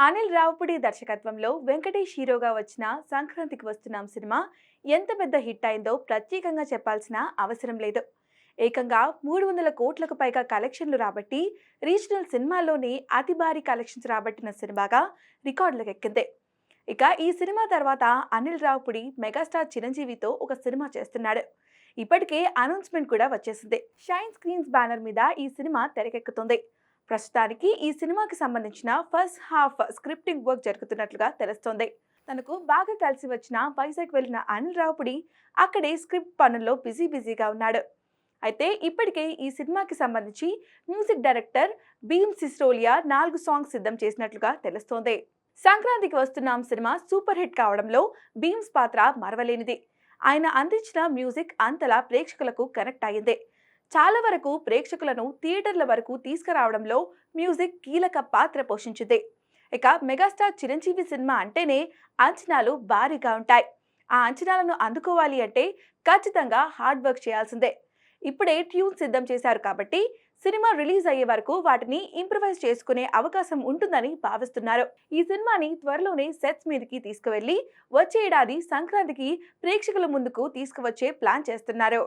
అనిల్ రావుపుడి దర్శకత్వంలో వెంకటేష్ హీరోగా వచ్చిన సంక్రాంతికి వస్తున్నాం సినిమా ఎంత పెద్ద హిట్ అయిందో ప్రత్యేకంగా చెప్పాల్సిన అవసరం లేదు. ఏకంగా 300 కోట్లకు పైగా కలెక్షన్లు రాబట్టి రీజనల్ సినిమాల్లోనే అతి భారీ కలెక్షన్స్ రాబట్టిన సినిమాగా రికార్డులకు ఎక్కింది. ఇక ఈ సినిమా తర్వాత అనిల్ రావుపుడి మెగాస్టార్ చిరంజీవితో ఒక సినిమా చేస్తున్నాడు. ఇప్పటికే అనౌన్స్మెంట్ కూడా వచ్చేసింది. షైన్ స్క్రీన్స్ బ్యానర్ మీద ఈ సినిమా తెరకెక్కుతుంది. ప్రస్తుతానికి ఈ సినిమాకి సంబంధించిన ఫస్ట్ హాఫ్ స్క్రిప్టింగ్ వర్క్ జరుగుతున్నట్లుగా తెలుస్తోంది. తనకు బాగా కలిసి వచ్చిన వైజాగ్ వెళ్లిన అనిల్ రావుపుడి అక్కడే స్క్రిప్ట్ పనుల్లో బిజీగా ఉన్నాడు. అయితే ఇప్పటికే ఈ సినిమాకి సంబంధించి మ్యూజిక్ డైరెక్టర్ భీమ్ సిస్రోలియా 4 సాంగ్స్ సిద్ధం చేసినట్లుగా తెలుస్తోంది. సంక్రాంతికి వస్తున్నాం సినిమా సూపర్ హిట్ కావడంలో భీమ్స్ పాత్ర మరవలేనిది. ఆయన అందించిన మ్యూజిక్ అంతలా ప్రేక్షకులకు కనెక్ట్ అయ్యింది. చాలా వరకు ప్రేక్షకులను థియేటర్ల వరకు తీసుకురావడంలో మ్యూజిక్ కీలక పాత్ర పోషించింది. ఇక మెగాస్టార్ చిరంజీవి సినిమా అంటేనే అంచనాలు భారీగా ఉంటాయి. ఆ అంచనాలను అందుకోవాలి అంటే ఖచ్చితంగా హార్డ్ వర్క్ చేయాల్సిందే. ఇప్పుడే ట్యూన్ సిద్ధం చేశారు కాబట్టి సినిమా రిలీజ్ అయ్యే వరకు వాటిని ఇంప్రవైజ్ చేసుకునే అవకాశం ఉంటుందని భావిస్తున్నారు. ఈ సినిమాని త్వరలోనే సెట్స్ మీదకి తీసుకువెళ్లి వచ్చే ఏడాది సంక్రాంతికి ప్రేక్షకుల ముందుకు తీసుకువచ్చే ప్లాన్ చేస్తున్నారు.